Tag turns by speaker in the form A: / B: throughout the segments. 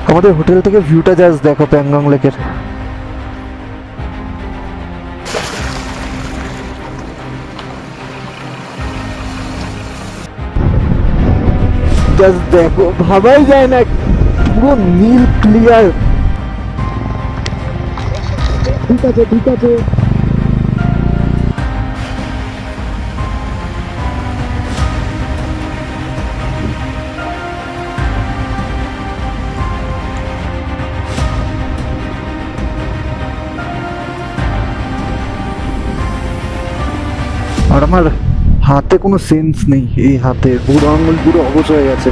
A: আমাদের হোটেল থেকে ভিউটা জাস্ট দেখো প্যাংগং লেকের। জাস্ট দেখো, ভাবাই যায় না, পুরো নীল ক্লিয়ার। ঠিক আছে ঠিক আছে। আর আমার হাতে কোনো সেন্স নেই, এই হাতে বুড়ো আঙুল পুরো অবশ হয়ে গেছে।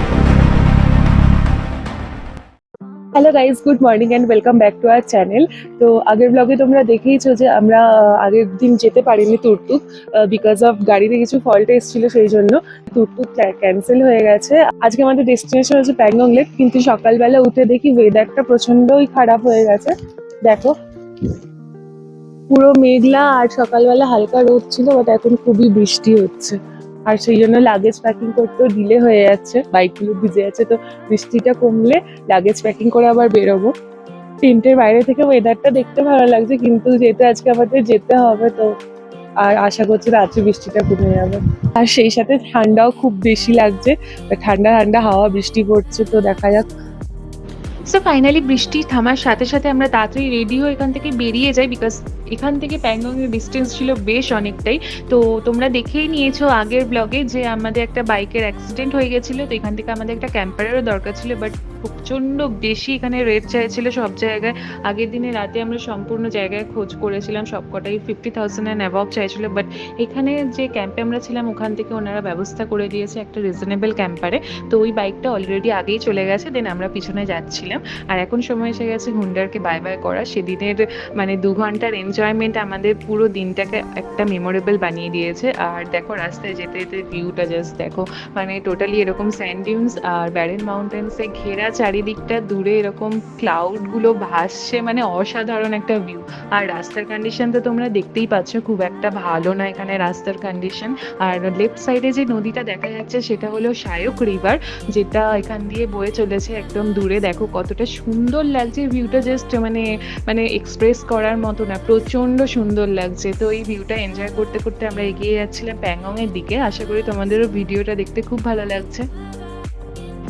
B: Hello guys, good morning and welcome back to our channel. তো আগের ব্লগে তোমরা দেখেইছো যে আমরা আগের দিন যেতে পারিনি তুর্তুক, বিকজ অফ গাড়িতে কিছু ফল্ট এসেছিল, সেই জন্য তুর্তুক ক্যান্সেল হয়ে গেছে। আজকে আমাদের ডেস্টিনেশন হচ্ছে প্যাংগং লেক, কিন্তু সকালবেলা উঠে দেখি ওয়েদারটা প্রচন্ডই খারাপ হয়ে গেছে। দেখো পুরো মেঘলা, আর সকালবেলা হালকা রোদ ছিল, বাট এখন খুবই বৃষ্টি হচ্ছে। আর সেই জন্য লাগেজ প্যাকিং করতেও ডিলে হয়ে যাচ্ছে, বাইকগুলো ভিজে যাচ্ছে। তো বৃষ্টিটা কমলে লাগেজ প্যাকিং করে আবার বেরোবো। টেন্টের বাইরে থেকে ওয়েদারটা দেখতে ভালো লাগছে, কিন্তু যেহেতু আজকে আমাদের যেতে হবে, তো আর আশা করছি রাত্রে বৃষ্টিটা কমে যাবে। আর সেই সাথে ঠান্ডাও খুব বেশি লাগছে, ঠান্ডা ঠান্ডা হাওয়া, বৃষ্টি পড়ছে, তো দেখা যাক।
C: সো ফাইনালি বৃষ্টি থামার সাথে সাথে আমরা তাড়াতাড়ি রেডি হয়ে এখান থেকে বেরিয়ে যাই, বিকজ এখান থেকে প্যাংগংয়ের ডিস্টেন্স ছিল বেশ অনেকটাই। তো তোমরা দেখেই নিয়েছো আগের ব্লগে যে আমাদের একটা বাইকের অ্যাক্সিডেন্ট হয়ে গেছিলো, তো এখান থেকে আমাদের একটা ক্যাম্পারেরও দরকার ছিল, বাট প্রচণ্ড বেশি এখানে রেট চাইছিল সব জায়গায়। আগের দিনে রাতে আমরা সম্পূর্ণ জায়গায় খোঁজ করেছিলাম, সবকটাই 50,000 অ্যান্ড অ্যাবভ চাইছিল, বাট এখানে যে ক্যাম্পে আমরা ছিলাম ওখান থেকে ওনারা ব্যবস্থা করে দিয়েছে একটা রিজনেবল ক্যাম্পারে। তো ওই বাইকটা অলরেডি আগেই চলে গেছে, দেন আমরা পিছনে যাচ্ছিলাম। আর এখন সময় এসে গেছে হুন্ডারকে বাই বাই করা। সেদিনের মানে 2 ঘন্টার এনজয়মেন্ট আমাদের পুরো দিনটাকে একটা মেমোরেবল বানিয়ে দিয়েছে। আর দেখো রাস্তায় যেতে যেতে ভিউটা জাস্ট দেখো, মানে টোটালি এরকম স্যান্ড ডিউনস আর ব্যারেন মাউন্টেন্সে ঘেরা চারিদিকটা, দূরে এরকম ক্লাউডগুলো ভাসছে, মানে অসাধারণ একটা ভিউ। আর রাস্তার কন্ডিশন তো তোমরা দেখতেই পাচ্ছ, খুব একটা ভালো না এখানে রাস্তার কন্ডিশন। আর লেফট সাইডে যে নদীটা দেখা যাচ্ছে সেটা হলো শায়ক রিভার, যেটা এখান দিয়ে বয়ে চলেছে একদম দূরে। দেখো কতটা সুন্দর লাগছে ভিউটা, জাস্ট মানে মানে এক্সপ্রেস করার মতো না, প্রচণ্ড সুন্দর লাগছে। তো এই ভিউটা এনজয় করতে করতে আমরা এগিয়ে যাচ্ছিলাম প্যাংগংয়ের দিকে। আশা করি তোমাদেরও ভিডিওটা দেখতে খুব ভালো লাগছে।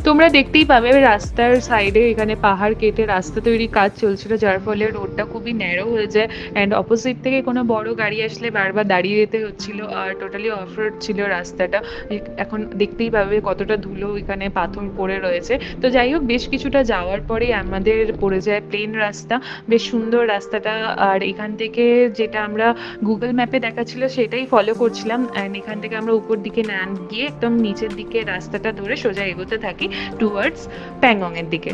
C: তোমরা দেখতেই পাবে রাস্তার সাইডে এখানে পাহাড় কেটে রাস্তা তৈরির কাজ চলছিল, যার ফলে রোডটা খুবই ন্যারো হয়ে যায়, অ্যান্ড অপোজিট থেকে কোনো বড় গাড়ি আসলে বারবার দাঁড়িয়ে যেতে হচ্ছিল। আর টোটালি অফ রোড ছিল রাস্তাটা। এখন দেখতেই পাবে কতটা ধুলো, এখানে পাথর পড়ে রয়েছে। তো যাই হোক, বেশ কিছুটা যাওয়ার পরে আমাদের পড়ে যায় প্লেন রাস্তা, বেশ সুন্দর রাস্তাটা। আর এখান থেকে যেটা আমরা গুগল ম্যাপে দেখাচ্ছিল সেটাই ফলো করছিলাম, অ্যান্ড এখান থেকে আমরা উপর দিকে না গিয়ে একদম নিচের দিকে রাস্তাটা ধরে সোজা এগোতে থাকি টুয়ার্ডস প্যাংগংয়ের দিকে।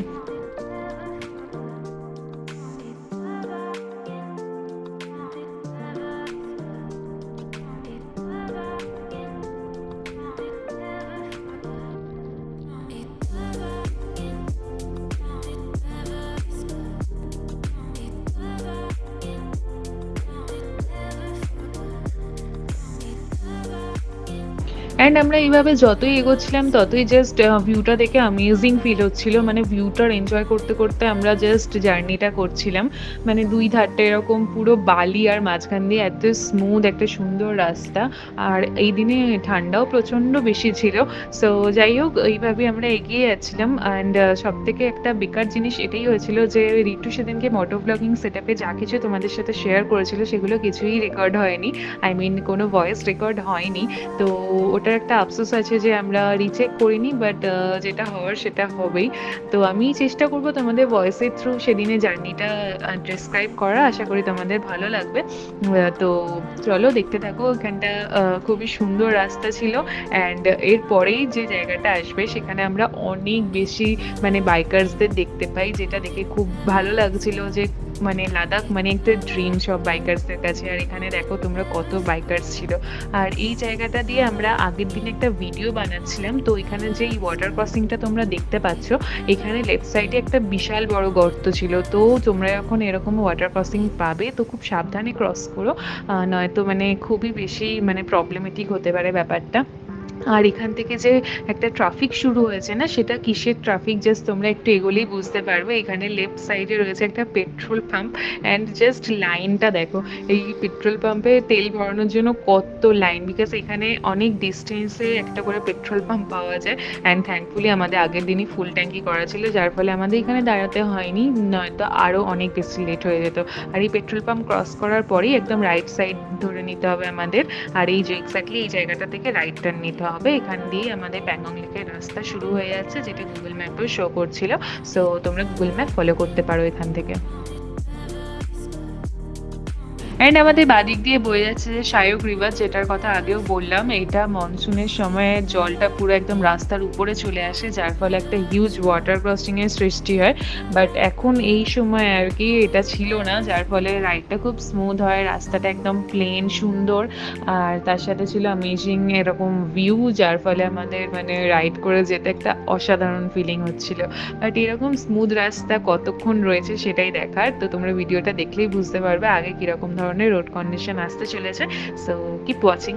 C: অ্যান্ড আমরা এইভাবে যতই এগোচ্ছিলাম ততই জাস্ট ভিউটা দেখে অ্যামেজিং ফিল হচ্ছিল, মানে ভিউটার এনজয় করতে করতে আমরা জাস্ট জার্নিটা করছিলাম। মানে দুই ধারটা এরকম পুরো বালি, আর মাঝখান দিয়ে এত স্মুথ একটা সুন্দর রাস্তা। আর এই দিনে ঠান্ডাও প্রচণ্ড বেশি ছিল। সো যাই হোক, এইভাবে আমরা এগিয়ে যাচ্ছিলাম। অ্যান্ড সব থেকে একটা বেকার জিনিস এটাই হয়েছিল যে রিটু সেদিনকে মোটো ব্লগিং সেট আপে যা কিছু তোমাদের সাথে শেয়ার করেছিল সেগুলো কিছুই রেকর্ড হয়নি, আই মিন কোনো ভয়েস রেকর্ড হয়নি। তো ওটার একটা আফসোস আছে যে আমরা রিচেক করিনি, বাট যেটা হওয়ার সেটা হবেই। তো আমি চেষ্টা করবো তোমাদের ভয়েসের থ্রু সেদিনে জার্নিটা ডেসক্রাইব করা, আশা করি তোমাদের ভালো লাগবে। তো চলো দেখতে থাকো। এখানটা খুবই সুন্দর রাস্তা ছিল, অ্যান্ড এরপরেই যে জায়গাটা আসবে সেখানে আমরা অনেক বেশি মানে বাইকার্সদের দেখতে পাই, যেটা দেখে খুব ভালো লাগছিল। যে মানে লাদাখ মানে একটা ড্রিম সব বাইকার্সদের কাছে। আর এখানে দেখো তোমরা কত বাইকার্স ছিল। আর এই জায়গাটা দিয়ে আমরা আগের দিন একটা ভিডিও বানাচ্ছিলাম, তো এখানে যে এই ওয়াটার ক্রসিংটা তোমরা দেখতে পাচ্ছ, এখানে লেফট সাইডে একটা বিশাল বড় গর্ত ছিল। তো তোমরা যখন এরকম ওয়াটার ক্রসিং পাবে তো খুব সাবধানে ক্রস করো, নয়তো মানে খুবই বেশি মানে প্রবলেমেটিক হতে পারে ব্যাপারটা। আর এখান থেকে যে একটা ট্রাফিক শুরু হয়েছে না, সেটা কিসের ট্রাফিক জাস্ট তোমরা একটু এগোলেই বুঝতে পারবে। এখানে লেফট সাইডে রয়েছে একটা পেট্রোল পাম্প অ্যান্ড জাস্ট লাইনটা দেখো, এই পেট্রোল পাম্পে তেল ভরানোর জন্য কত লাইন, বিকজ এখানে অনেক ডিস্টেন্সে একটা করে পেট্রোল পাম্প পাওয়া যায়। অ্যান্ড থ্যাঙ্কফুলি আমাদের আগের দিনই ফুল ট্যাঙ্কি করা ছিল, যার ফলে আমাদের এখানে দাঁড়াতে হয়নি, নয়তো আরও অনেক বেশি লেট হয়ে যেত। আর এই পেট্রোল পাম্প ক্রস করার পরেই একদম রাইট সাইড ধরে নিতে হবে আমাদের, আর এই যে এক্স্যাক্টলি এই জায়গাটা থেকে রাইট টার্ন নিতে হবে। এখান দিয়ে আমাদের প্যাংগং লেকের রাস্তা শুরু হয়ে যাচ্ছে, যেটা গুগল ম্যাপেও শো করছিল। সো তোমরা গুগল ম্যাপ ফলো করতে পারো এখান থেকে। অ্যান্ড আমাদের বাদিক দিয়ে বয়ে যাচ্ছে যে সায়ক রিভার, যেটার কথা আগেও বললাম। এটা মনসুনের সময় জলটা পুরো একদম রাস্তার উপরে চলে আসে, যার ফলে একটা হিউজ ওয়াটার ক্রসিংয়ের সৃষ্টি হয়। বাট এখন এই সময় আর কি এটা ছিল না, যার ফলে রাইডটা খুব স্মুথ হয়, রাস্তাটা একদম প্লেন সুন্দর, আর তার সাথে ছিল অ্যামেজিং এরকম ভিউ, যার ফলে আমাদের মানে রাইড করে যেতে একটা অসাধারণ ফিলিং হচ্ছিল। বাট এরকম স্মুথ রাস্তা কতক্ষণ রয়েছে সেটাই দেখার, তো তোমরা ভিডিওটা দেখলেই বুঝতে পারবে আগে কিরকম ধরনের রোড কন্ডিশন আসতে চলেছে। So keep watching.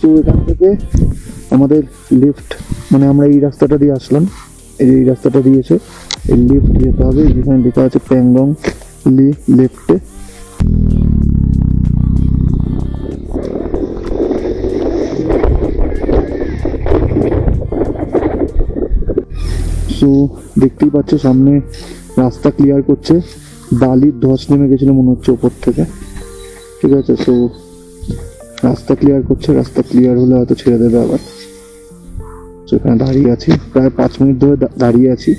A: তো এখান থেকে আমাদের লিফট, মানে আমরা এই রাস্তাটা দিয়ে আসলাম, এই রাস্তাটা দিয়েছে, এই লিফট যেতে হবে, যেখানে লেখা আছে প্যাংগং লি লেফটে। সো দেখতেই পাচ্ছ সামনে রাস্তা ক্লিয়ার করছে, বালির ধস নেমে গেছিল মনে হচ্ছে ওপর থেকে, ঠিক আছে। সো রাস্তা ক্লিয়ার করছে, রাস্তা ক্লিয়ার হলে হয়তো ছেড়ে দেবে আবার। সেখানে দাঁড়িয়ে আছি, প্রায় 5 মিনিট ধরে দাঁড়িয়ে আছি।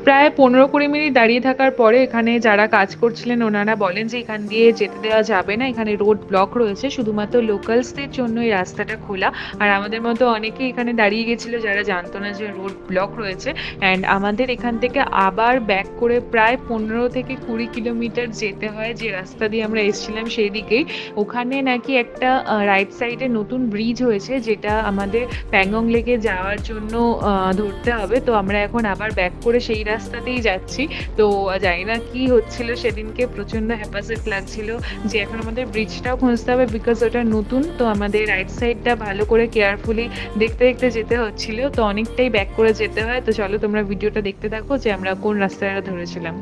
C: প্রায় 15-20 মিনিট দাঁড়িয়ে থাকার পরে এখানে যারা কাজ করছিলেন ওনারা বলেন যে এখান দিয়ে যেতে দেওয়া যাবে না, এখানে রোড ব্লক রয়েছে, শুধুমাত্র লোকালসদের জন্য এই রাস্তাটা খোলা। আর আমাদের মতো অনেকেই এখানে দাঁড়িয়ে গেছিল যারা জানতো না যে রোড ব্লক রয়েছে। অ্যান্ড আমাদের এখান থেকে আবার ব্যাক করে প্রায় 15 থেকে 20 কিলোমিটার যেতে হয়, যে রাস্তা দিয়ে আমরা এসেছিলাম সেই দিকেই। ওখানে নাকি একটা রাইট সাইডে নতুন ব্রিজ হয়েছে, যেটা আমাদের প্যাংগং লেকে যাওয়ার জন্য ধরতে হবে। তো আমরা এখন আবার ব্যাক করে সেই রাস্তাতেই যাচ্ছি। তো জানি না কি হচ্ছিল সেদিনকে, প্রচন্ড হ্যাপাসেট লাগছিল যে এখন আমাদের ব্রিজটাও খুঁজতে হবে, বিকজ ওটা নতুন। তো আমাদের রাইট সাইডটা ভালো করে কেয়ারফুলি দেখতে দেখতে যেতে হচ্ছিল, তো অনেকটাই ব্যাক করে যেতে হয়। তো চলো তোমরা ভিডিওটা দেখতে থাকো যে আমরা কোন রাস্তাটা ধরেছিলাম।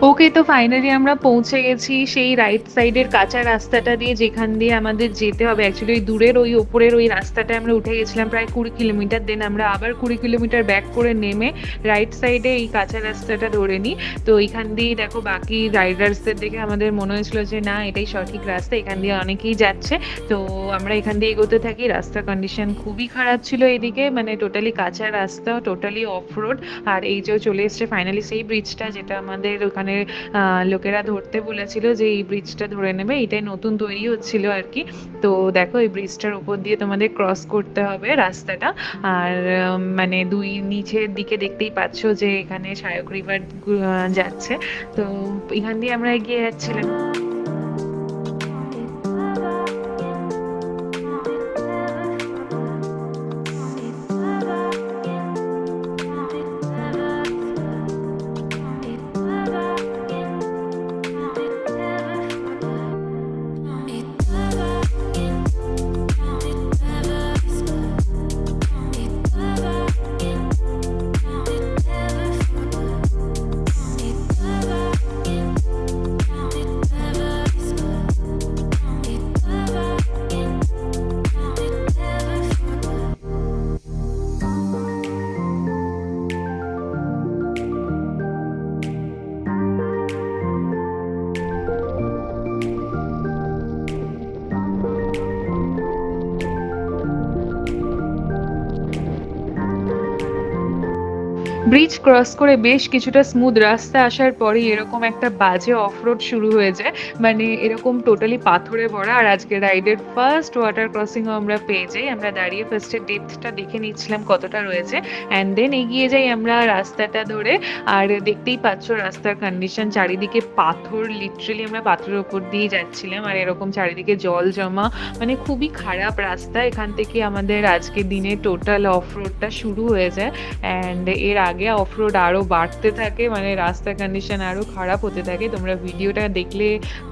C: ওকে, তো ফাইনালি আমরা পৌঁছে গেছি সেই রাইট সাইডের কাঁচা রাস্তাটা দিয়ে, যেখান দিয়ে আমাদের যেতে হবে। অ্যাকচুয়ালি ওই দূরের ওই ওপরের ওই রাস্তাটায় আমরা উঠে গেছিলাম প্রায় 20 কিলোমিটার, দেন আমরা আবার 20 কিলোমিটার ব্যাক করে নেমে রাইট সাইডে এই কাঁচা রাস্তাটা ধরে নিই। তো এখান দিয়েই দেখো বাকি রাইডার্সদের দেখে আমাদের মনে হয়েছিল যে না, এটাই সঠিক রাস্তা, এখান দিয়ে অনেকেই যাচ্ছে। তো আমরা এখান দিয়ে এগোতে থাকি। রাস্তার কন্ডিশন খুবই খারাপ ছিল এদিকে, মানে টোটালি কাঁচা রাস্তা, টোটালি অফ রোড। আর এই যে চলে এসছে ফাইনালি সেই ব্রিজটা, যেটা আমাদের ওখানে লোকেরা ধরতে বলেছিল যে এই ব্রিজটা ধরে নেবে, এটাই নতুন তৈরি হচ্ছিল আর কি। তো দেখো এই ব্রিজটার উপর দিয়ে তোমাদের ক্রস করতে হবে রাস্তাটা। আর মানে দুই নিচের দিকে দেখতেই পাচ্ছ যে এখানে সায়ক রিভার যাচ্ছে। তো এখান দিয়ে আমরা এগিয়ে যাচ্ছিলাম। ব্রিজ ক্রস করে বেশ কিছুটা স্মুথ রাস্তা আসার পরে এরকম একটা বাজে অফরোড শুরু হয়ে যায়, মানে এরকম টোটালি পাথরে ভরা। আর আজকে রাইডের ফার্স্ট ওয়াটার ক্রসিংও আমরা পেয়ে যাই। আমরা দাঁড়িয়ে ফার্স্টে ডেপথটা দেখে নিচ্ছিলাম কতটা রয়েছে, অ্যান্ড দেন এগিয়ে যাই আমরা রাস্তাটা ধরে। আর দেখতেই পাচ্ছ রাস্তার কন্ডিশন, চারিদিকে পাথর, লিটারেলি আমরা পাথরের উপর দিয়ে যাচ্ছিলাম, আর এরকম চারিদিকে জল জমা, মানে খুবই খারাপ রাস্তা। এখান থেকে আমাদের আজকের দিনে টোটাল অফ রোডটা শুরু হয়ে যায়, অ্যান্ড এর আগে অফ রোড আরও বাড়তে থাকে, মানে রাস্তার কন্ডিশন আরও খারাপ হতে থাকে। তোমরা ভিডিওটা দেখলে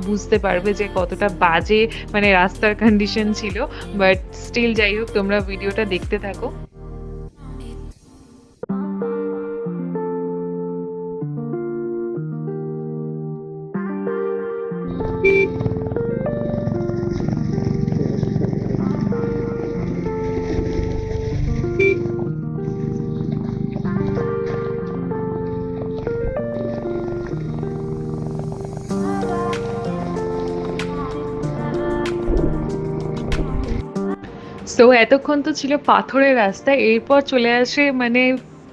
C: বুঝতে পারবে যে কতটা বাজে মানে রাস্তার কন্ডিশন ছিল, বাট স্টিল যাই হোক তোমরা ভিডিওটা দেখতে থাকো। সো এতক্ষণ তো ছিল পাথরের রাস্তা, এরপর চলে আসে মানে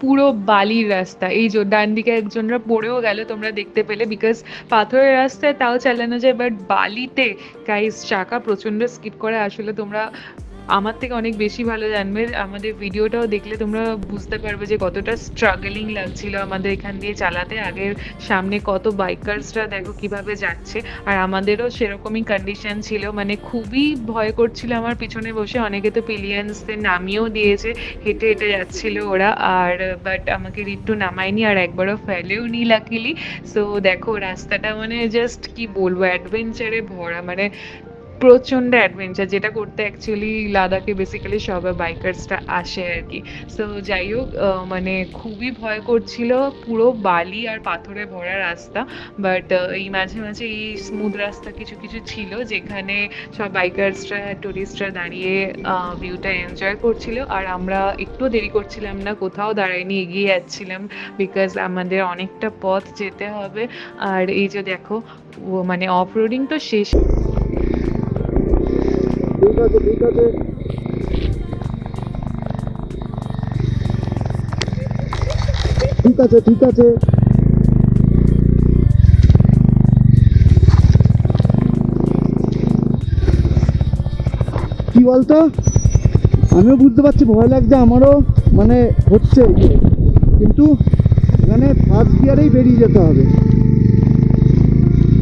C: পুরো বালির রাস্তা। এই যে ডান দিকে একজনরা পড়েও গেল, তোমরা দেখতে পেলে, বিকজ পাথরের রাস্তায় তাও চালানো যায়, বাট বালিতে গাইস চাকা প্রচন্ড স্কিড করে। আসলে তোমরা আমার থেকে অনেক বেশি ভালো জানবে, আমাদের ভিডিওটাও দেখলে তোমরা বুঝতে পারবে যে কতটা স্ট্রাগলিং লাগছিল আমাদের এখান দিয়ে চালাতে। আগের সামনে কত বাইকার্সরা দেখো কিভাবে যাচ্ছে, আর আমাদেরও সেরকমই কন্ডিশন ছিল, মানে খুবই ভয় করছিল আমার পিছনে বসে। অনেকে তো পিলিয়ন্সদের নামিয়েও দিয়েছে, হেঁটে হেঁটে যাচ্ছিল ওরা, আর বাট আমাকে রিট্টু নামায়নি আর একবারও ফেলেও নি লাকিলি। সো দেখো রাস্তাটা মানে জাস্ট কি বলবো, অ্যাডভেঞ্চারে ভরা, মানে প্রচন্ড অ্যাডভেঞ্চার, যেটা করতে অ্যাকচুয়ালি লাদাখে বেসিক্যালি সবাই বাইকার্সটা আসে আর কি। সো যাই হোক মানে খুবই ভয় করছিল, পুরো বালি আর পাথরে ভরা রাস্তা, বাট এই মাঝে মাঝে এই স্মুথ রাস্তা কিছু কিছু ছিল যেখানে সব বাইকার্সরা টুরিস্টরা দাঁড়িয়ে ভিউটা এনজয় করছিল। আর আমরা একটু দেরি করছিলাম না, কোথাও দাঁড়াইনি, এগিয়ে যাচ্ছিলাম, বিকজ আমাদের অনেকটা পথ যেতে হবে। আর এই যে দেখো মানে অফ রোডিং তো শেষ।
A: ঠিক আছে ঠিক আছে ঠিক আছে। কি বলতো, আমিও বুঝতে পারছি ভয় লাগছে, আমারও মানে হচ্ছে, কিন্তু এখানে ফার্স্ট গিয়ারেই বেরিয়ে যেতে হবে,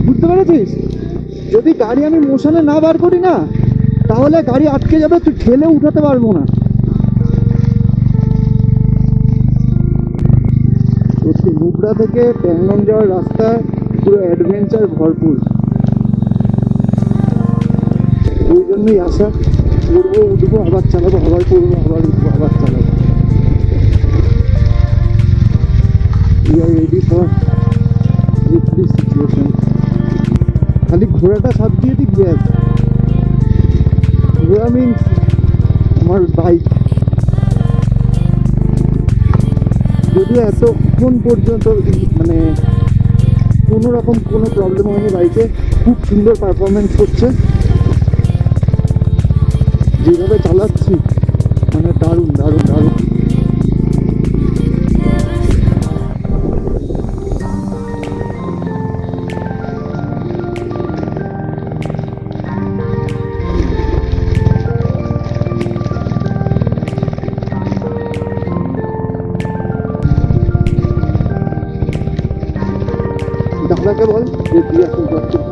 A: বুঝতে পেরেছিস? যদি গাড়ি আমি মোশনে না বার করি না, তাহলে গাড়ি আটকে যাবে, তুই ঠেলে উঠাতে পারবো না। সত্যি নুবরা থেকে প্যাংলং যাওয়ার রাস্তা পুরো অ্যাডভেঞ্চার ভরপুর, ওই জন্যই আসা। করবো, উঠবো, আবার চালাবো, আবার করবো, আবার উঠবো, আবার চালাবো। We are ready for every situation. খালি ঘোড়াটা সাথ দিয়ে দিক ব্যাস। ঘোড়া মিন্স আমার বাইক। যদিও এতক্ষণ পর্যন্ত মানে কোনো রকম কোনো প্রবলেম হয়নি বাইকে, খুব সুন্দর পারফরমেন্স করছে, যেভাবে চালাচ্ছি মানে দারুণ দারুণ দারুণ। দাদাকে বল যে তুই এখন করছিস।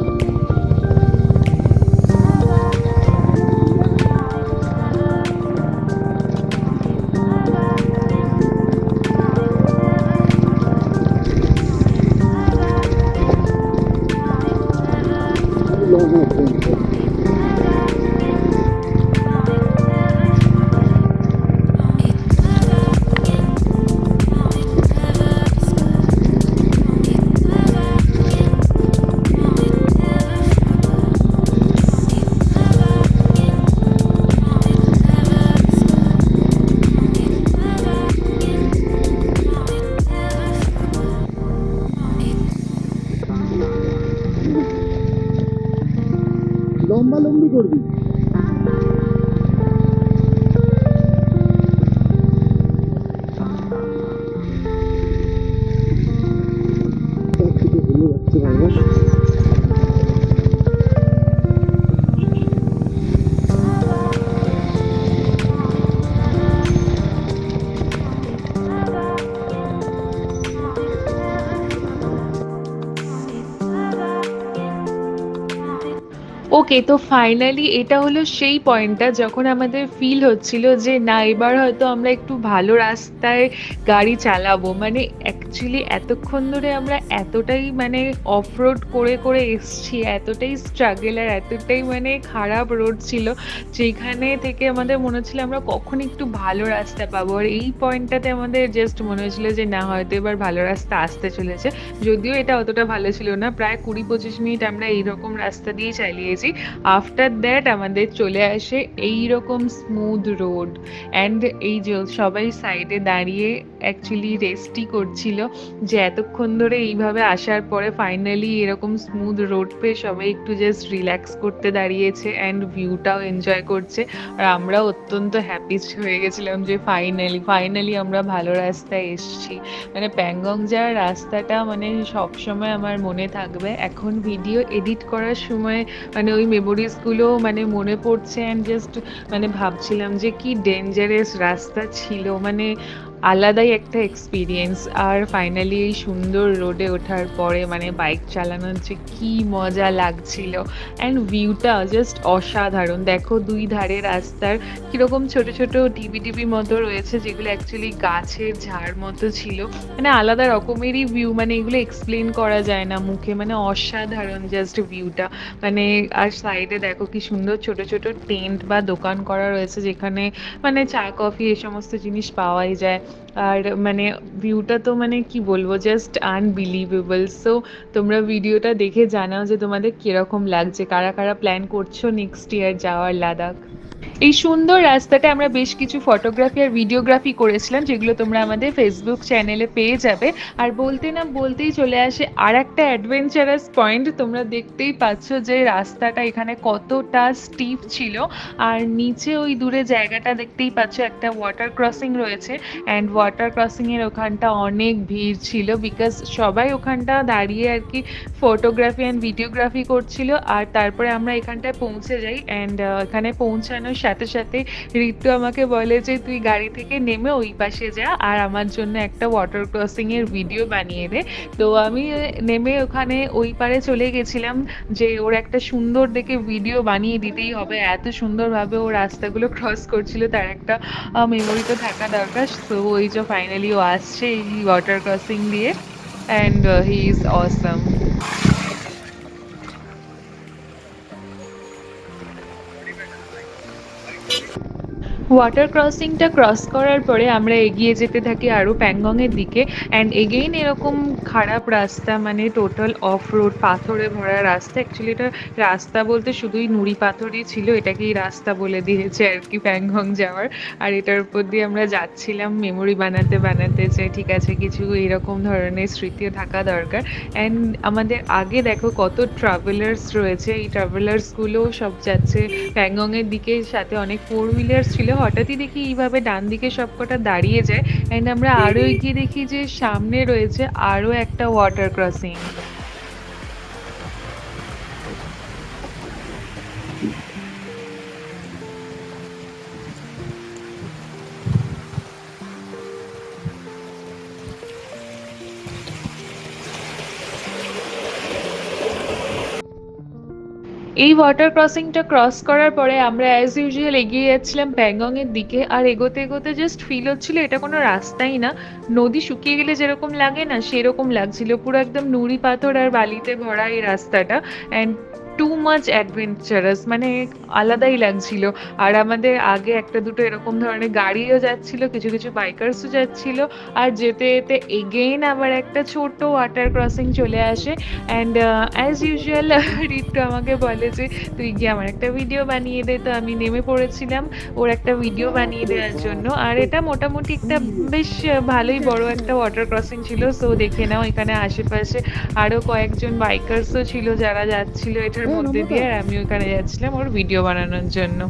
A: লম্বালম্বি করবি।
C: ওকে, তো ফাইনালি এটা হলো সেই পয়েন্টটা যখন আমাদের ফিল হচ্ছিল যে না এবার হয়তো আমরা একটু ভালো রাস্তায় গাড়ি চালাবো। মানে অ্যাকচুয়ালি এতক্ষণ ধরে আমরা এতটাই মানে অফ রোড করে করে এসছি, এতটাই স্ট্রাগল আর এতটাই মানে খারাপ রোড ছিল, যেখানে থেকে আমাদের মনে হচ্ছিল আমরা কখন একটু ভালো রাস্তা পাবো। আর এই পয়েন্টটাতে আমাদের জাস্ট মনে হয়েছিল যে না হয়তো এবার ভালো রাস্তা আসতে চলেছে। যদিও এটা অতটা ভালো ছিল না, প্রায় 20-25 মিনিট আমরা এইরকম রাস্তা দিয়ে চালিয়েছি। আফটার দ্যাট আমাদের চলে আসে এইরকম স্মুথ রোড, অ্যান্ড এই যে সবাই সাইডে দাঁড়িয়ে অ্যাকচুয়ালি রেস্টই করছিল যে এতক্ষণ ধরে এইভাবে আসার পরে ফাইনালি এরকম স্মুথ রোড পেয়ে সবাই একটু জাস্ট রিল্যাক্স করতে দাঁড়িয়েছে অ্যান্ড ভিউটাও এনজয় করছে। আর আমরাও অত্যন্ত হ্যাপি হয়ে গেছিলাম যে ফাইনালি আমরা ভালো রাস্তায় এসেছি। মানে প্যাংগং যাওয়ার রাস্তাটা মানে সবসময় আমার মনে থাকবে। এখন ভিডিও এডিট করার সময় মানে ওই মেমোরিজগুলো মানে মনে পড়ছে, অ্যান্ড জাস্ট মানে ভাবছিলাম যে কি ডেঞ্জারাস রাস্তা ছিল, মানে আলাদাই একটা এক্সপিরিয়েন্স। আর ফাইনালি এই সুন্দর রোডে ওঠার পরে মানে বাইক চালানোর যে কি মজা লাগছিল, অ্যান্ড ভিউটা জাস্ট অসাধারণ। দেখো দুই ধারে রাস্তার কিরকম ছোট ছোট টিপি মতো রয়েছে, যেগুলো অ্যাকচুয়ালি গাছের ঝাড় মতো ছিল, মানে আলাদা রকমেরই ভিউ, মানে এগুলো এক্সপ্লেন করা যায় না মুখে, মানে অসাধারণ জাস্ট ভিউটা। মানে আর সাইডে দেখো কি সুন্দর ছোট ছোট টেন্ট বা দোকান করা রয়েছে, যেখানে মানে চা কফি এই সমস্ত জিনিস পাওয়াই যায়। আর মানে ভিউটা তো মানে কি বলবো, জাস্ট আনবিলিভেবল। সো তোমরা ভিডিওটা দেখে জানাও যে তোমাদের কিরকম লাগছে, কারা কারা প্ল্যান করছো নেক্সট ইয়ার যাওয়ার লাদাখ। এই সুন্দর রাস্তাটা আমরা বেশ কিছু ফটোগ্রাফি আর ভিডিওগ্রাফি করেছিলাম, যেগুলো তোমরা আমাদের ফেসবুক চ্যানেলে পেয়ে যাবে। আর বলতে না বলতেই চলে আসে আর একটা অ্যাডভেঞ্চারাস পয়েন্ট। তোমরা দেখতেই পাচ্ছ যে রাস্তাটা এখানে কতটা স্টিপ ছিল, আর নিচে ওই দূরে জায়গাটা দেখতেই পাচ্ছ একটা ওয়াটার ক্রসিং রয়েছে, অ্যান্ড ওয়াটার ক্রসিংয়ের ওখানটা অনেক ভিড় ছিল, বিকজ সবাই ওখানটা দাঁড়িয়ে আর কি ফটোগ্রাফি অ্যান্ড ভিডিওগ্রাফি করছিল। আর তারপরে আমরা এখানটায় পৌঁছে যাই, অ্যান্ড এখানে পৌঁছানোর সাথে সাথে ঋতু আমাকে বলে যে তুই গাড়ি থেকে নেমে ওই পাশে যা আর আমার জন্য একটা ওয়াটার ক্রসিং এর ভিডিও বানিয়ে দে। তো আমি নেমে ওখানে ওই পারে চলে গেছিলাম যে ওর একটা সুন্দর দেখে ভিডিও বানিয়ে দিতেই হবে, এত সুন্দরভাবে ও রাস্তাগুলো ক্রস করছিল, তার একটা মেমোরি তো থাকা দরকার। তো ওই যে ফাইনালি ও আসছে এই ওয়াটার ক্রসিং দিয়ে, and he is awesome. Water ক্রসিংটা ক্রস করার পরে আমরা এগিয়ে যেতে থাকি আরও প্যাংগংয়ের দিকে, অ্যান্ড এগেইন এরকম খারাপ রাস্তা, মানে টোটাল অফ রোড পাথরে ভরা রাস্তা। অ্যাকচুয়ালি এটা রাস্তা বলতে শুধুই নুড়ি পাথরই ছিল, এটাকেই রাস্তা বলে দিয়েছে আর কি প্যাংগং যাওয়ার। আর এটার উপর দিয়ে আমরা যাচ্ছিলাম মেমোরি বানাতে বানাতে, যে ঠিক আছে কিছু এরকম ধরনের স্মৃতিও থাকা দরকার। অ্যান্ড আমাদের আগে দেখো কত ট্রাভেলার্স রয়েছে, এই ট্রাভেলার্সগুলো সব যাচ্ছে প্যাংগংয়ের দিকে, সাথে অনেক 4 হুইলার্স ছিল। হঠাৎই দেখি এইভাবে ডান দিকে সবকটা দাঁড়িয়ে যায়, অ্যান্ড আমরা আরও এগিয়ে দেখি যে সামনে রয়েছে আরও একটা ওয়াটার ক্রসিং। এই ওয়াটার ক্রসিংটা ক্রস করার পরে আমরা অ্যাজ ইউজুয়াল এগিয়ে যাচ্ছিলাম প্যাংগংয়ের দিকে। আর এগোতে এগোতে জাস্ট ফিল হচ্ছিল এটা কোনো রাস্তাই না, নদী শুকিয়ে গেলে যেরকম লাগে না সেরকম লাগছিল, পুরো একদম নুড়ি পাথর আর বালিতে ভরা এই রাস্তাটা, অ্যান্ড টু মাচ অ্যাডভেঞ্চারাস, মানে আলাদাই লাগছিল। আর আমাদের আগে একটা দুটো এরকম ধরনের গাড়িও যাচ্ছিল, কিছু কিছু বাইকার্সও যাচ্ছিল। আর যেতে যেতে এগেইন আবার একটা ছোট ওয়াটার ক্রসিং চলে আসে, অ্যান্ড অ্যাজ ইউজুয়াল ঋতু আমাকে বলে যে তুই গিয়ে আমার একটা ভিডিও বানিয়ে দে। তো আমি নেমে পড়েছিলাম ওর একটা ভিডিও বানিয়ে দেওয়ার জন্য। আর এটা মোটামুটি একটা বেশ ভালোই বড় একটা ওয়াটার ক্রসিং ছিল। সো দেখে নাও এখানে আশেপাশে আরও কয়েকজন বাইকার্সও ছিল যারা যাচ্ছিল এটার মধ্যে দিয়ে, আর আমি ওখানে যাচ্ছিলাম ওর ভিডিও বানানোর জন্য।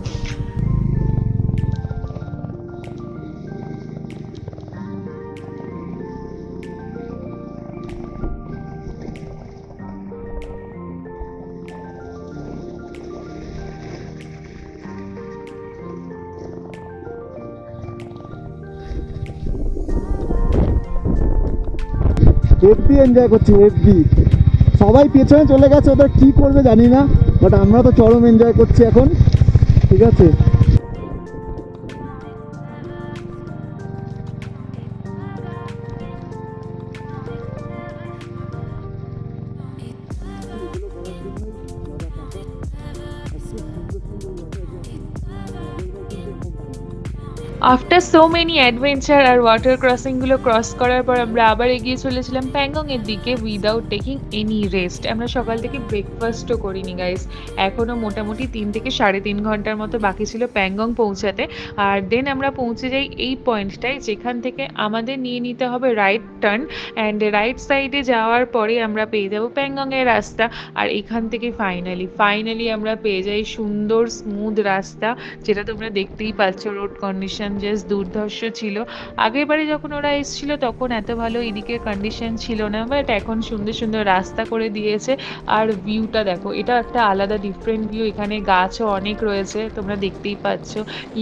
A: হেভি এনজয় করছি, হেভি। সবাই পেছনে চলে গেছে, ওদের কি করবে জানি না, বাট আমরা তো চরম এনজয় করছি এখন। ঠিক আছে,
C: আফটার সো মেনি অ্যাডভেঞ্চার আর ওয়াটার ক্রসিংগুলো ক্রস করার পর আমরা আবার এগিয়ে চলেছিলাম প্যাংগংয়ের দিকে উইদাউট টেকিং এনি রেস্ট। আমরা সকাল থেকে ব্রেকফাস্টও করিনি গাইস। এখনও মোটামুটি 3 থেকে 3.5 ঘন্টার মতো বাকি ছিল প্যাংগং পৌঁছাতে। আর দেন আমরা পৌঁছে যাই এই পয়েন্টটায় যেখান থেকে আমাদের নিয়ে নিতে হবে রাইট টার্ন, অ্যান্ড রাইট সাইডে যাওয়ার পরে আমরা পেয়ে যাব প্যাংগংয়ের রাস্তা। আর এখান থেকে ফাইনালি আমরা পেয়ে যাই সুন্দর স্মুথ রাস্তা, যেটা তোমরা দেখতেই পাচ্ছ। রোড কন্ডিশন জাস্ট দুর্ধর্ষ ছিল। আগেরবারে যখন ওরা এসেছিল তখন এত ভালো এদিকের কন্ডিশন ছিল না, বাট এখন সুন্দর সুন্দর রাস্তা করে দিয়েছে। আর ভিউটা দেখো, এটা একটা আলাদা ডিফারেন্ট ভিউ। এখানে গাছও অনেক রয়েছে, তোমরা দেখতেই পাচ্ছ।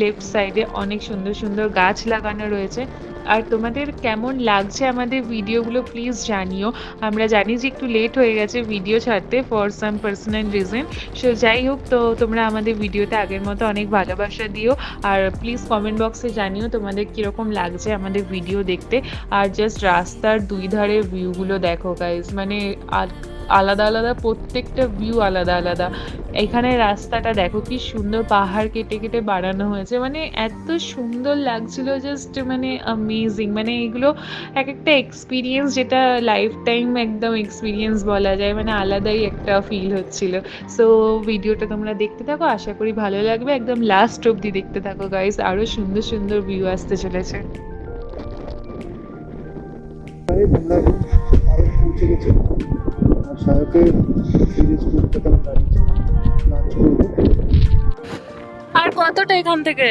C: লেফট সাইডে অনেক সুন্দর সুন্দর গাছ লাগানো রয়েছে। আর তোমাদের কেমন লাগছে আমাদের ভিডিওগুলো প্লিজ জানিও। আমরা জানি যে একটু লেট হয়ে গেছে ভিডিও ছাড়তে for some personal reason. So যাই হোক, তো তোমরা আমাদের ভিডিওতে আগের মতো অনেক ভালোবাসা দিও। আর প্লিজ কমেন্ট বক্সে জানিও তোমাদের কীরকম লাগছে আমাদের ভিডিও দেখতে। আর জাস্ট রাস্তার দুই ধারে ভিউগুলো দেখো গাইজ, মানে আলাদা আলাদা, প্রত্যেকটা ভিউ আলাদা আলাদা। এখানে রাস্তাটা দেখো কি সুন্দর, পাহাড় কেটে কেটে বানানো হয়েছে, মানে এত সুন্দর লাগছিল, জাস্ট মানে অ্যামেজিং। মানে এগুলো এক একটা এক্সপিরিয়েন্স, যেটা লাইফ টাইম একদম এক্সপিরিয়েন্স বলা যায়, মানে আলাদাই একটা ফিল হচ্ছিল। সো ভিডিওটা তোমরা দেখতে থাকো, আশা করি ভালো লাগবে। একদম লাস্ট অবধি দেখতে থাকো গাইস, আরও সুন্দর সুন্দর ভিউ আসতে চলেছে।
A: আমরা এখন আরো পৌঁছে গেছি। আর সায়কের সিরিজ স্কুল থেকে আমি দাঁড়িয়েছি, লাঞ্চ করবো।
B: আর কতটা এখান থেকে?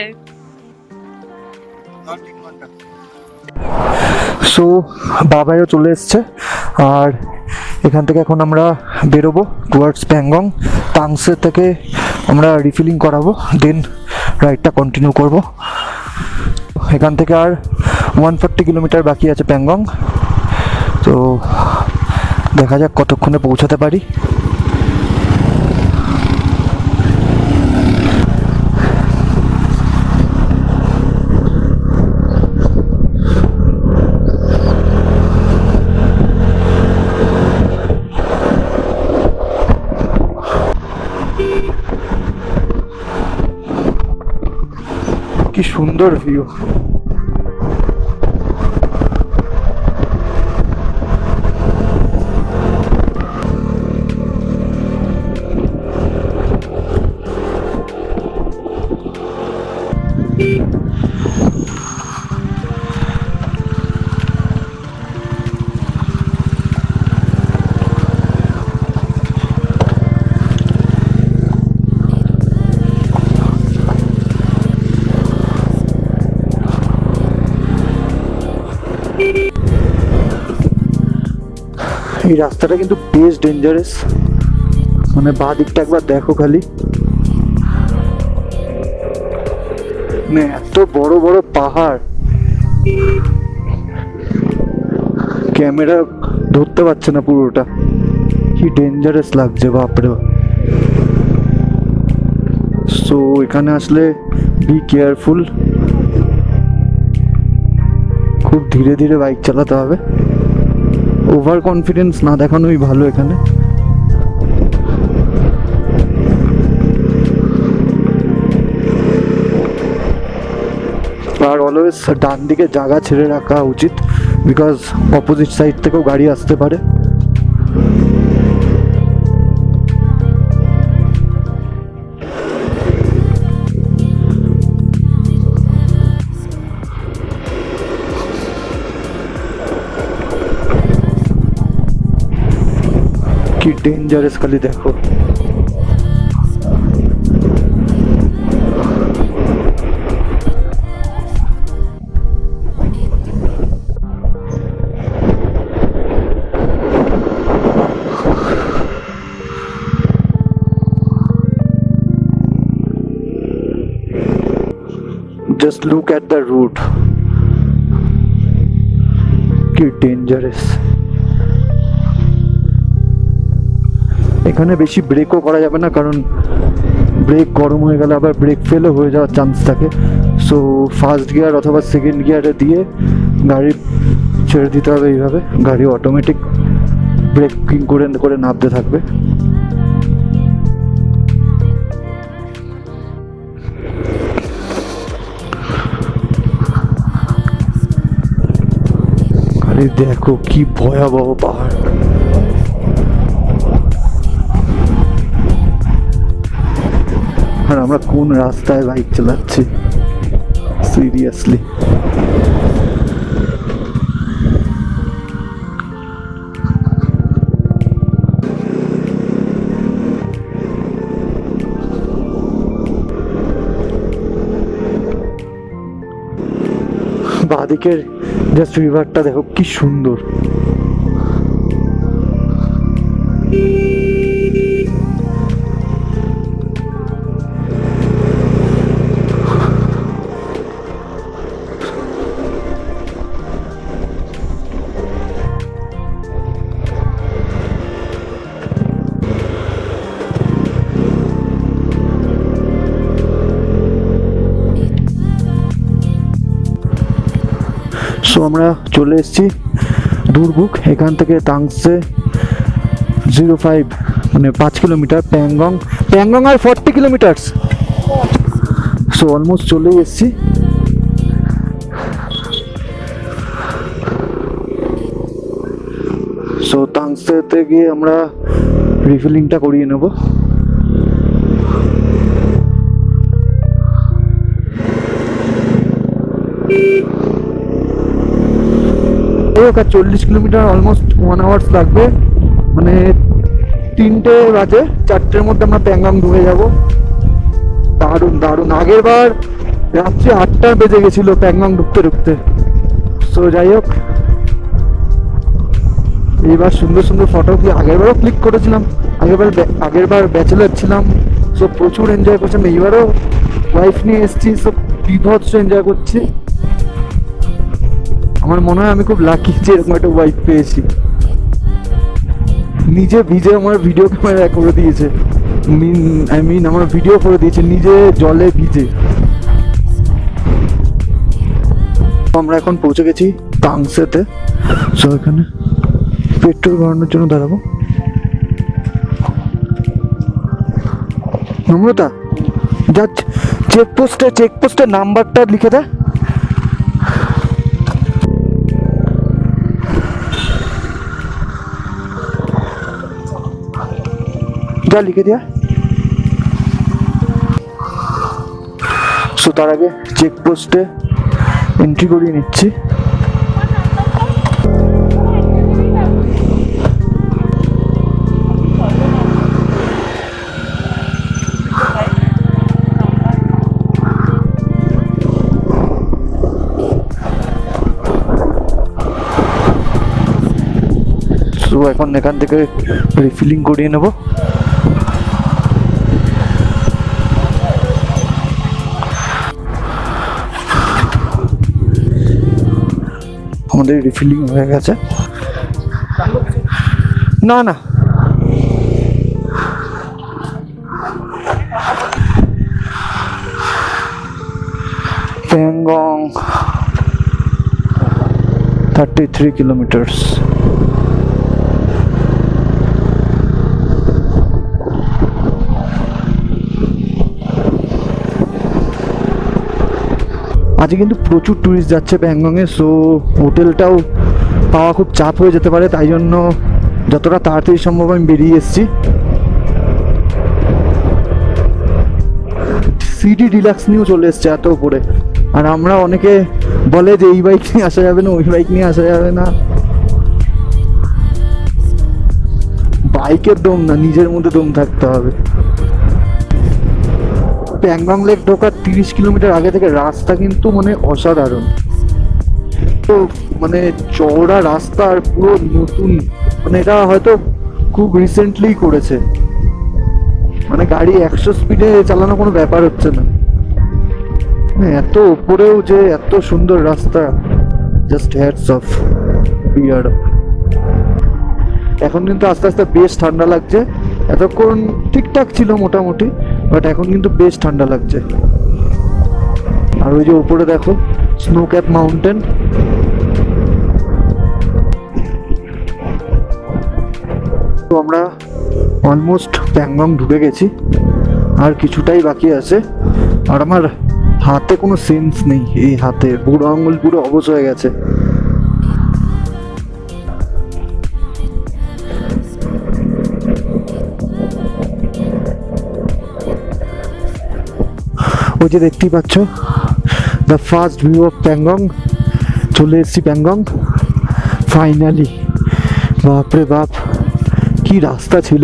A: সো বাবাইও চলে এসছে, আর এখান থেকে এখন আমরা বেরোবো টুয়ার্ডস প্যাংগং। তাংসে থেকে আমরা রিফিলিং করাবো, দেন রাইডটা কন্টিনিউ করব। এখান থেকে আর 140 কিলোমিটার বাকি আছে প্যাংগং। তো দেখা যাক কতক্ষণে পৌঁছাতে পারি। কি সুন্দর ভিউ। এই রাস্তাটা কিন্তু বেশ ডেঞ্জারাস, মানে বাঁ দিকটা একবার দেখো খালি, মানে এত বড় বড় পাহাড়, ক্যামেরা ধরতে পারছে না পুরোটা, কি ডেঞ্জারাস লাগছে বাপরে। সো এখানে আসলে বি কেয়ারফুল, খুব ধীরে ধীরে বাইক চালাতে হবে, ওভার কনফিডেন্স না দেখানোই ভালো এখানে। আর অলওয়েজ ডান দিকে জায়গা ছেড়ে রাখা উচিত, বিকজ অপোজিট সাইড থেকেও গাড়ি আসতে পারে। কি ডেঞ্জারাস খালি দেখো। Just look at the route. কি ডেঞ্জারাস। এখানে বেশি ব্রেকও করা যাবে না, কারণ ব্রেক গরম হয়ে গেলে আবার ব্রেক ফেলও হয়ে যাওয়ার চান্স থাকে। সো ফার্স্ট গিয়ার অথবা সেকেন্ড গিয়ারে দিয়ে গাড়ি ছেড়ে দিতে হবে। এইভাবে গাড়ি অটোমেটিক ব্রেকিং করে করে নামতে থাকবে। আরে দেখো কি ভয়াবহ পাহাড়। আর আমরা কোন রাস্তায় বাইক চালাচ্ছি সিরিয়াসলি। বাঁদিকের জাস্ট রিভারটা দেখো কি সুন্দর। সো আমরা চলে এসেছি দুর্বুক। এখান থেকে তাংসে 05 মানে 5 কিলোমিটার, প্যাংগং আর 40 কিলোমিটার। সো অলমোস্ট চলেই এসেছি। সো তাংসেতে গিয়ে আমরা রিফিলিংটা করিয়ে নেব। 40 কিলোমিটার অলমোস্ট 1 আওয়ার্স লাগবে। মানে 3টে বাজে, 4টের মধ্যে আমরা প্যাংগং ঢুকে যাব। দারুণ দারুণ। আগের বার রাত্রি 8টা বেজে গেছিল প্যাংগং ঢুকতে ঢুকতে। সো যাই হোক, এইবার সুন্দর সুন্দর ফটো আগেরবারও ক্লিক করেছিলাম। আগেরবার ব্যাচেলার ছিলাম, সো প্রচুর এনজয় করছিলাম। এইবারও ওয়াইফ নিয়ে এসেছি, সব বিভৎস এনজয় করছি। আমার মনে হয় আমি খুব লাকি যে এরকম একটা ওয়াইফ পেয়েছি। নিজে ভিজে আমার ভিডিও ক্যামেরা করে দিয়েছে, আমার ভিডিও করে দিয়েছে নিজে জলে ভিজে। আমরা এখন পৌঁছে গেছি তাংসেতে। সো এখানে পেট্রোল ভরানোর জন্য দাঁড়াবো। নম্রতা যা চেকপোস্টে নাম্বারটা লিখে দেয়। যা লিখে দেয়া। সো তার আগে চেকপোস্টে এন্ট্রি করিয়ে নিচ্ছি। সো এখন এখান থেকে রিফিলিং করিয়ে নেব। আমাদের রিফিলিং হয়ে গেছে। না না, প্যাংগং 33 কিলোমিটার্স। আজকে কিন্তু প্রচুর ট্যুরিস্ট যাচ্ছে প্যাংগংয়ে। সো হোটেলটাও পাওয়া খুব চাপ হয়ে যেতে পারে, তাই জন্য যতটা তাড়াতাড়ি সম্ভব আমি বেরিয়ে এসেছি। সিটি ডিলাক্স নিয়েও চলে এসছে এত উপরে। আর আমরা অনেকে বলে যে এই বাইক নিয়ে আসা যাবে না, ওই বাইক নিয়ে আসা যাবে না। বাইকের দম না, নিজের মধ্যে দম থাকতে হবে। প্যাংগং লেক ঢোকার 30 কিলোমিটার আগে থেকে রাস্তা কিন্তু মানে অসাধারণ। তো মানে চওড়া রাস্তা আর পুরো নতুন, মানে এটা হয়তো খুব রিসেন্টলি করেছে। মানে গাড়ি 100 স্পিডে চালানো কোনো ব্যাপার হচ্ছে না। এত উপরেও যে এত সুন্দর রাস্তা, জাস্ট হ্যাটস অফ। বিয়ার্ড। এখন কিন্তু আস্তে আস্তে বেশ ঠান্ডা লাগছে। এতক্ষণ ঠিকঠাক ছিল মোটামুটি, বাট এখন কিন্তু বেশ ঠান্ডা লাগছে। আর ওই যে উপরে দেখো স্নো ক্যাপ মাউন্টেন। তো আমরা অলমোস্ট প্যাংগং ঢুকে গেছি, আর কিছুটাই বাকি আছে। আর আমার হাতে কোনো সেন্স নেই, এই হাতে বুড়ো আঙুল পুরো অবশ হয়ে গেছে। ওই যে দেখতেই পাচ্ছ the first view of Pangong. চলে এসেছি প্যাংগং ফাইনালি। বাপরে বাপ, কি রাস্তা ছিল,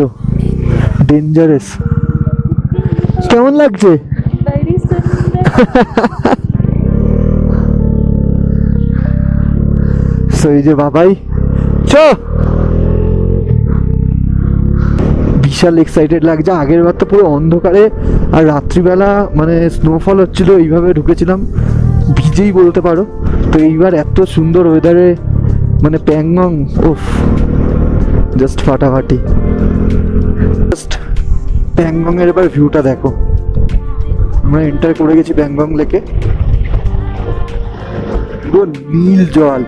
A: ডেঞ্জারাস। কেমন লাগছে? এই যে বাবাই চ, বিশাল এক্সাইটেড লাগছে। আগের বার তো পুরো অন্ধকারে আর রাত্রিবেলা মানে স্নোফল হচ্ছিল, এইভাবে ঢুকেছিলাম, ভিজেই বলতে পারো। তো এইবার এত সুন্দর ওয়েদারে মানে প্যাংগং, ওফ জাস্ট ফাটাফাটি। জাস্ট প্যাংগং এর এবার ভিউটা দেখো। আমরা এন্টার করে গেছি প্যাংগং লেকে, পুরো নীল জল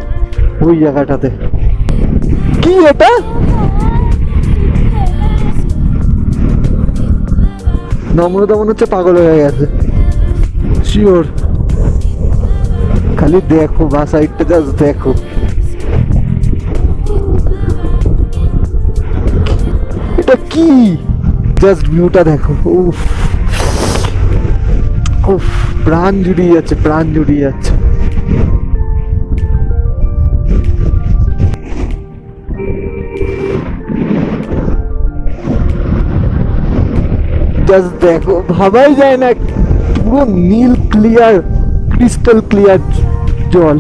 A: ওই জায়গাটাতে। কি এটা? নম্রতা মনে হচ্ছে পাগল হয়ে গেছে, শিওর। খালি দেখো বা সাইডটা, জাস্ট দেখো। এটা কি? জাস্ট ভিউটা দেখো। উফ উফ, প্রাণ জুড়িয়ে যাচ্ছে, প্রাণ জুড়িয়ে যাচ্ছে। জাস্ট দেখো, ভাবাই যায় না, পুরো নীল ক্লিয়ার, ক্রিস্টাল ক্লিয়ার জল।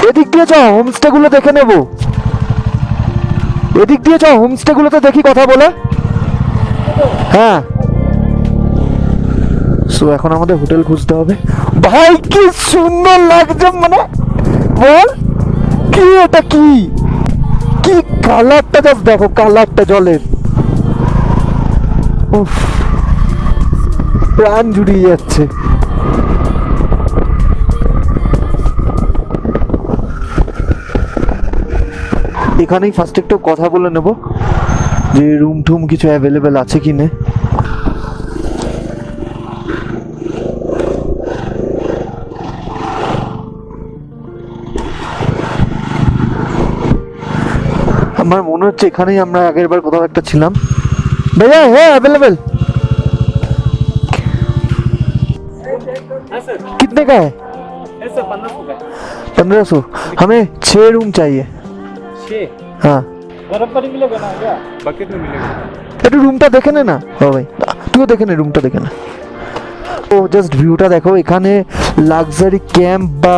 A: এদিক দিয়ে যাও, হোমস্টে গুলো দেখে নেবো। এদিক দিয়ে যাও, হোমস্টে গুলোতে দেখি কথা বলে। হ্যাঁ, সো এখন আমাদের হোটেল খুঁজতে হবে। ভাই কি সুন্দর লাগছে, মানে বল কি এটা, কি কি কালারটা, জাস্ট দেখো কালারটা জলের। উফ, প্রাণ জুড়িয়ে যাচ্ছে। এখানেই ফার্স্ট একটু কথা বলে নেব যে রুম টুম কিছু অ্যাভেলেবেল আছে কি না। আমার মনে হচ্ছে এখানেই আমরা আগের বার কোথাও একটা ছিলাম। भैया है अवेलेबल? कितने का है? 1500। हमें 6 रूम चाहिए।
D: 6?
A: हाँ,
D: बर्फ पर ही मिलेगा ना क्या? बकेट में मिलेगा।
A: একটু রুমটা দেখে নে না। ও ভাই তুইও দেখে নে, রুমটা দেখে নে। ও জাস্ট ভিউটা দেখো। এখানে লাক্সারি ক্যাম্প বা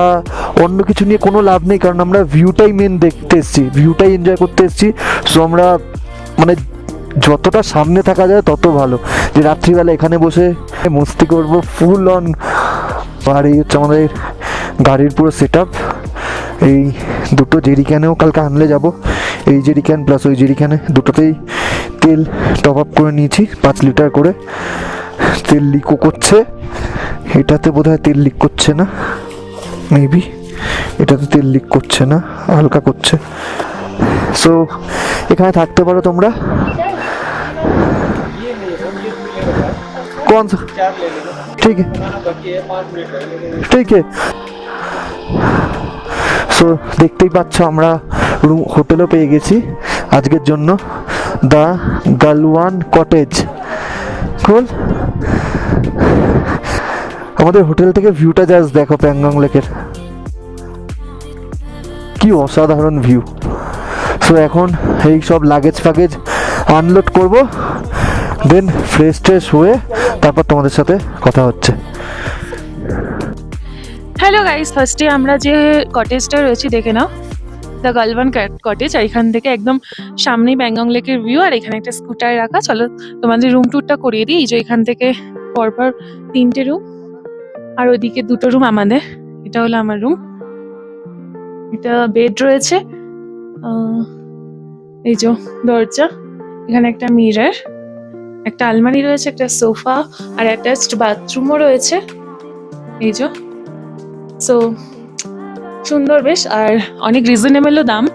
A: অন্য কিছু নিয়ে কোনো লাভ নেই, কারণ আমরা ভিউটাই মেন দেখতে এসেছি, ভিউটাই এনজয় করতে এসেছি। সো আমরা মানে যতটা সামনে থাকা যায় তত ভালো, যে রাত্রিবেলা এখানে বসে মস্তি করব ফুল অন। আর এই হচ্ছে আমাদের গাড়ির পুরো সেট আপ। এই দুটো জেরিক্যানেও কালকে আনলে যাব, এই জেরিক্যান প্লাস ওই জেরিক্যানে দুটোতেই তেল টপ আপ করে নিয়েছি 5 লিটার করে। তেল লিকও করছে, এটাতে বোধহয় তেল লিক করছে না, মেবি এটাতে তেল লিক করছে না, হালকা করছে। সো এখানে থাকতে পারো তোমরা। कौन सा?
D: 4 ले लेना।
A: ठीक है,
D: खाना बाकी है, 5 मिनट लगेंगे।
A: ঠিক আছে। সো দেখতেই পাচ্ছ আমরা রুম হোটেলও পেয়ে গেছি আজকের জন্য, দ্য গালওয়ান কটেজ। কুল। আমাদের হোটেল থেকে ভিউটা জাস্ট দেখো, প্যাংগং লেকের কি অসাধারণ ভিউ। সো এখন এই সব লাগেজ ফাগেজ আনলোড করব, দেন ফ্রেশ ট্রেশ হয়ে তারপর তোমাদের সাথে কথা হচ্ছে।
B: হ্যালো গাইস, ফার্স্টে আমরা যে কটেজটা রয়েছে দেখে নাও, দ্য গালওয়ান কটেজ। আর এখান থেকে একদম সামনেই প্যাংগং লেকের ভিউ, আর এখানে একটা স্কুটার রাখা। চলো তোমাদের রুম ট্যুরটা করিয়ে দিই। এই যে এখান থেকে পরপর 3টে রুম, আর ওইদিকে 2টো রুম আমাদের। এটা হলো আমার রুম, এটা বেড রয়েছে, এই যে দরজা, এখানে একটা মিরর, একটা আলমারি রয়েছে, একটা সোফা আর অ্যাটাচড বাথরুমও রয়েছে, এই যে। সো সুন্দর বেশ, আর অনেক রিজনেবলও দাম।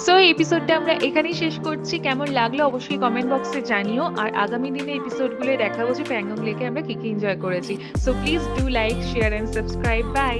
C: সো এই এপিসোডটা আমরা এখানেই শেষ করছি। কেমন লাগলো অবশ্যই কমেন্ট বক্সে জানিও, আর আগামী দিনে এপিসোডগুলো দেখাবো যে প্যাংগং লেকে আমরা কি কি এনজয় করেছি। So please do like, share and subscribe. By.